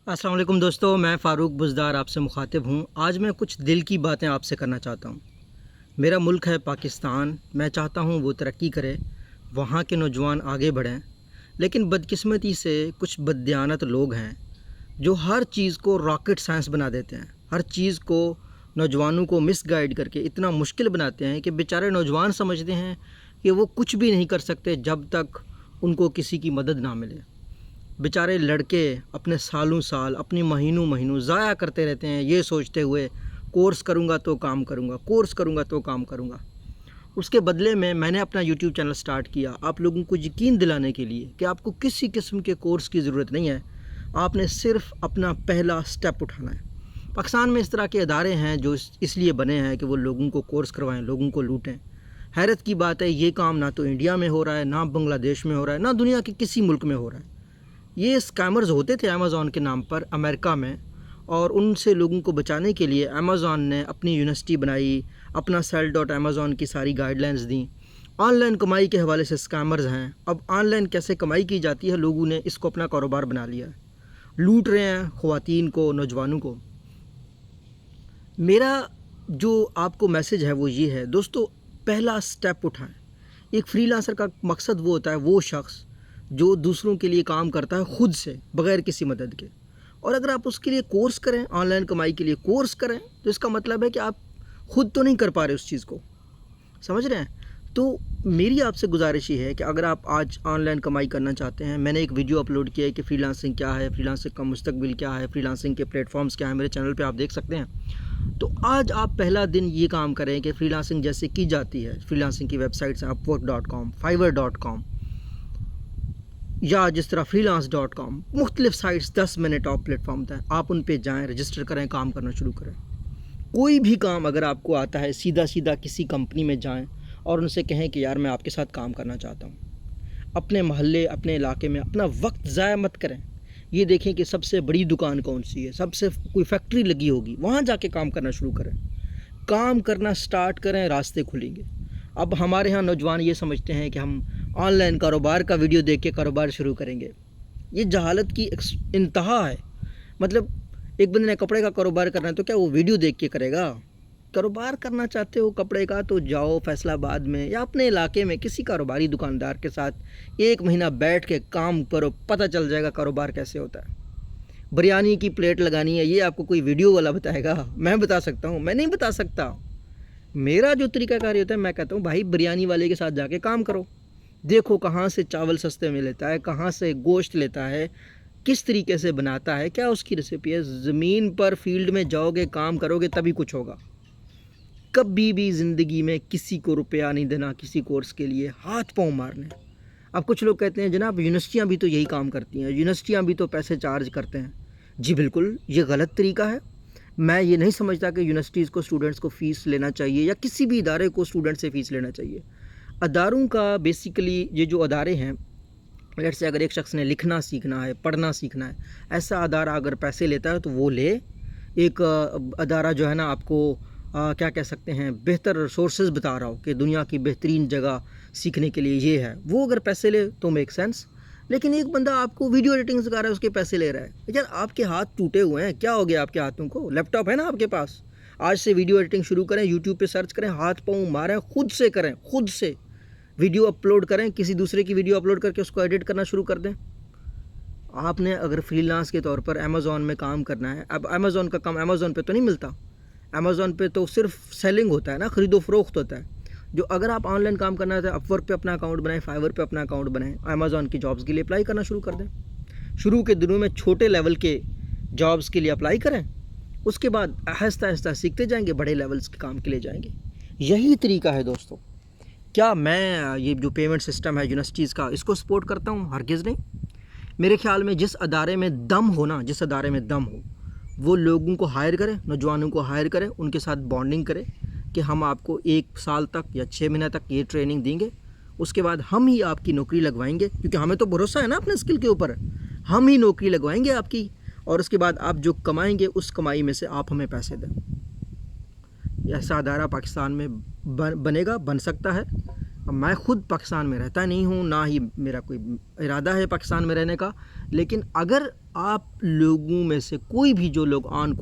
अस्सलाम वालेकुम दोस्तों, मैं फ़ारूक बुज़दार आपसे मुखातिब हूँ। आज मैं कुछ दिल की बातें आपसे करना चाहता हूँ। मेरा मुल्क है पाकिस्तान, मैं चाहता हूँ वो तरक्की करे, वहाँ के नौजवान आगे बढ़ें। लेकिन बदकिस्मती से कुछ बददियानत लोग हैं जो हर चीज़ को रॉकेट साइंस बना देते हैं। हर चीज़ को नौजवानों को मिसगाइड करके इतना मुश्किल बनाते हैं कि बेचारे नौजवान समझते हैं कि वो कुछ भी नहीं कर सकते जब तक उनको किसी की मदद ना मिले। बेचारे लड़के अपने सालों साल, अपनी महीनों महीनों ज़ाया करते रहते हैं ये सोचते हुए कोर्स करूँगा तो काम करूँगा, कोर्स करूँगा तो काम करूँगा। उसके बदले में मैंने अपना यूट्यूब चैनल स्टार्ट किया आप लोगों को यकीन दिलाने के लिए कि आपको किसी किस्म के कोर्स की ज़रूरत नहीं है। आपने सिर्फ़ अपना पहला स्टेप उठाना है। पाकिस्तान में इस तरह के अदारे हैं जो इसलिए बने हैं कि वो लोगों को कोर्स करवाएं, लोगों को लूटें। हैरत की बात है, ये काम ना तो इंडिया में हो रहा है, ना बांग्लादेश में हो रहा है, ना दुनिया के किसी मुल्क में हो रहा है। ये स्कैमर्स होते थे अमेज़ॉन के नाम पर अमेरिका में, और उनसे लोगों को बचाने के लिए अमेज़ॉन ने अपनी यूनिवर्सिटी बनाई, अपना sell.amazon की सारी गाइडलाइंस दी। ऑनलाइन कमाई के हवाले से स्कैमर्स हैं। अब ऑनलाइन कैसे कमाई की जाती है, लोगों ने इसको अपना कारोबार बना लिया है, लूट रहे हैं ख़वातीन को, नौजवानों को। मेरा जो आपको मैसेज है वो ये है दोस्तों, पहला स्टेप उठाएं। एक फ्रीलांसर का मकसद वो होता है, वो शख्स जो दूसरों के लिए काम करता है खुद से, बग़ैर किसी मदद के। और अगर आप उसके लिए कोर्स करें, ऑनलाइन कमाई के लिए कोर्स करें, तो इसका मतलब है कि आप ख़ुद तो नहीं कर पा रहे उस चीज़ को, समझ रहे हैं। तो मेरी आपसे गुजारिश ये है कि अगर आप आज ऑनलाइन कमाई करना चाहते हैं, मैंने एक वीडियो अपलोड किया है कि फ्रीलांसिंग क्या है, फ्रीलांसिंग का मुस्तकबिल क्या है, फ्रीलांसिंग के प्लेटफॉर्म्स क्या हैं, मेरे चैनल पे आप देख सकते हैं। तो आज आप पहला दिन ये काम करें कि फ्रीलांसिंग जैसे की जाती है, फ्रीलांसिंग की वेबसाइट्स हैं upwork.com, fiverr.com, या जिस तरह freelance.com, मुख्तलिफ साइट्स 10 मिनट टॉप प्लेटफॉर्म हैं, आप उन पे जाएं, रजिस्टर करें, काम करना शुरू करें। कोई भी काम अगर आपको आता है, सीधा सीधा किसी कंपनी में जाएं और उनसे कहें कि यार मैं आपके साथ काम करना चाहता हूँ। अपने मोहल्ले, अपने इलाके में अपना वक्त ज़ाया मत करें। ये देखें कि सबसे बड़ी दुकान कौन सी है, सबसे कोई फैक्ट्री लगी होगी, वहाँ जाके काम करना शुरू करें। काम करना स्टार्ट करें, रास्ते खुलेंगे। अब हमारे यहाँ नौजवान ये समझते हैं कि हम ऑनलाइन कारोबार का वीडियो देख के कारोबार शुरू करेंगे। ये जहालत की इंतहा है। मतलब एक बंदे ने कपड़े का कारोबार करना है तो क्या वो वीडियो देख के करेगा? कारोबार करना चाहते हो कपड़े का तो जाओ फैसलाबाद में या अपने इलाके में किसी कारोबारी दुकानदार के साथ 1 महीना बैठ के काम करो, पता चल जाएगा कारोबार कैसे होता है। बिरयानी की प्लेट लगानी है, ये आपको कोई वीडियो वाला बताएगा? मैं बता सकता हूँ? मैं नहीं बता सकता। मेरा जो तरीक़ाकार होता है, मैं कहता हूँ भाई बिरयानी वाले के साथ जाके काम करो, देखो कहाँ से चावल सस्ते में लेता है, कहाँ से गोश्त लेता है, किस तरीके से बनाता है, क्या उसकी रेसिपी है। ज़मीन पर फील्ड में जाओगे, काम करोगे, तभी कुछ होगा। कभी भी ज़िंदगी में किसी को रुपया नहीं देना किसी कोर्स के लिए, हाथ पाँव मारने। अब कुछ लोग कहते हैं जनाब यूनिवर्सिटियाँ भी तो यही काम करती हैं, यूनिवर्सिटियाँ भी तो पैसे चार्ज करते हैं। जी बिल्कुल, ये गलत तरीका है। मैं ये नहीं समझता कि यूनिवर्सिटीज़ को स्टूडेंट्स को फ़ीस लेना चाहिए या किसी भी इदारे को स्टूडेंट से फ़ीस लेना चाहिए। अदारों का बेसिकली ये जो अदारे हैं, लेट्स से अगर एक शख्स ने लिखना सीखना है, पढ़ना सीखना है, ऐसा अदारा अगर पैसे लेता है तो वो ले। एक अदारा जो है ना आपको क्या कह सकते हैं, बेहतर रिसोर्सेज बता रहा हो कि दुनिया की बेहतरीन जगह सीखने के लिए ये है, वो अगर पैसे ले तो मेक सेंस। लेकिन एक बंदा आपको वीडियो एडिटिंग सिखा रहा है, उसके पैसे ले रहा है। यार आपके हाथ टूटे हुए हैं, क्या हो गया आपके हाथों को? लैपटॉप है ना आपके पास, आज से वीडियो एडिटिंग शुरू करें, यूट्यूब पे सर्च करें, हाथ पाँव मारें, खुद से करें, खुद से वीडियो अपलोड करें, किसी दूसरे की वीडियो अपलोड करके उसको एडिट करना शुरू कर दें। आपने अगर फ्रीलांस के तौर पर अमेज़ॉन में काम करना है, अब अमेज़ॉन का काम अमेज़ॉन पे तो नहीं मिलता, अमेज़ॉन पे तो सिर्फ सेलिंग होता है ना, ख़रीदो फरोख्त होता है। जो अगर आप ऑनलाइन काम करना है तो अपवर्क पे अपना अकाउंट बनाएं, फाइवर पे अपना अकाउंट बनाएं, अमेज़ॉन की जॉब्स के लिए अप्लाई करना शुरू कर दें। शुरू के दिनों में छोटे लेवल के जॉब्स के लिए अप्लाई करें, उसके बाद आहिस्ता आहिस्ता सीखते जाएंगे, बड़े लेवल्स के काम के लिए जाएंगे। यही तरीका है दोस्तों। क्या मैं ये जो पेमेंट सिस्टम है यूनिवर्सिटीज़ का, इसको सपोर्ट करता हूँ? हरगिज़ नहीं। मेरे ख्याल में जिस अदारे में दम हो ना, जिस अदारे में दम हो, वो लोगों को हायर करें, नौजवानों को हायर करें, उनके साथ बॉन्डिंग करें कि हम आपको 1 साल तक या 6 महीने तक ये ट्रेनिंग देंगे, उसके बाद हम ही आपकी नौकरी लगवाएंगे, क्योंकि हमें तो भरोसा है ना अपने स्किल के ऊपर। हम ही नौकरी लगवाएंगे आपकी, और उसके बाद आप जो कमाएंगे उस कमाई में से आप हमें पैसे दें। ऐसा अदारा पाकिस्तान में बनेगा, बन सकता है। मैं ख़ुद पाकिस्तान में रहता नहीं हूँ, ना ही मेरा कोई इरादा है पाकिस्तान में रहने का, लेकिन अगर آپ لوگوں میں سے کوئی بھی جو لوگ آن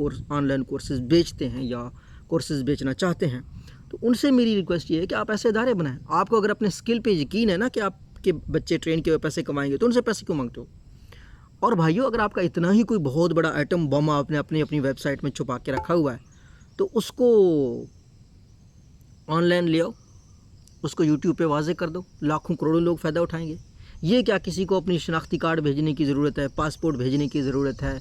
لائن کورسز بیچتے ہیں یا کورسز بیچنا چاہتے ہیں، تو ان سے میری ریکویسٹ یہ ہے کہ آپ ایسے ادارے بنائیں. آپ کو اگر اپنے اسکل پہ یقین ہے نا کہ آپ کے بچے ٹرین کے ہوئے پیسے کمائیں گے، تو ان سے پیسے کیوں مانگتے ہو؟ اور بھائیو، اگر آپ کا اتنا ہی کوئی بہت بڑا ایٹم بم آپ نے اپنی ویب سائٹ میں چھپا کے رکھا ہوا ہے، تو اس کو آن لائن لے آؤ، اس کو یوٹیوب پہ واضح کر دو، لاکھوں کروڑوں لوگ فائدہ اٹھائیں گے. یہ کیا کسی کو اپنی شناختی کارڈ بھیجنے کی ضرورت ہے، پاسپورٹ بھیجنے کی ضرورت ہے؟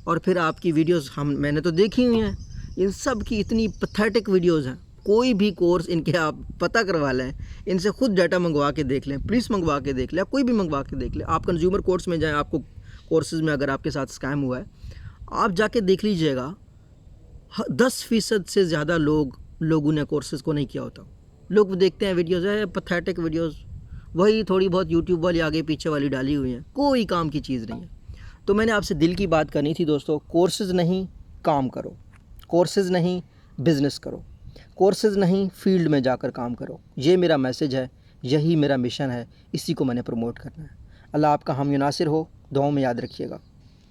اور پھر آپ کی ویڈیوز میں نے تو دیکھی ہوئی ہیں، ان سب کی اتنی پتھیٹک ویڈیوز ہیں. کوئی بھی کورس ان کے آپ پتہ کروا لیں، ان سے خود ڈیٹا منگوا کے دیکھ لیں، پلیز منگوا کے دیکھ لیں، کوئی بھی منگوا کے دیکھ لیں. آپ کنزیومر کورٹس میں جائیں، آپ کو کورسز میں اگر آپ کے ساتھ اسکیم ہوا ہے، آپ جا کے دیکھ لیجئے گا 10% سے زیادہ لوگوں نے کورسز کو نہیں کیا ہوتا. لوگ دیکھتے ہیں ویڈیوز ہے پتھیٹک ویڈیوز، وہی تھوڑی بہت یوٹیوب والی آگے پیچھے والی ڈالی ہوئی ہیں، کوئی کام کی چیز نہیں ہے. تو میں نے آپ سے دل کی بات کرنی تھی دوستو، کورسز نہیں کام کرو، کورسز نہیں بزنس کرو، کورسز نہیں فیلڈ میں جا کر کام کرو. یہ میرا میسج ہے، یہی میرا مشن ہے، اسی کو میں نے پروموٹ کرنا ہے. اللہ آپ کا حامی و ناصر ہو، دعاؤں میں یاد رکھیے گا.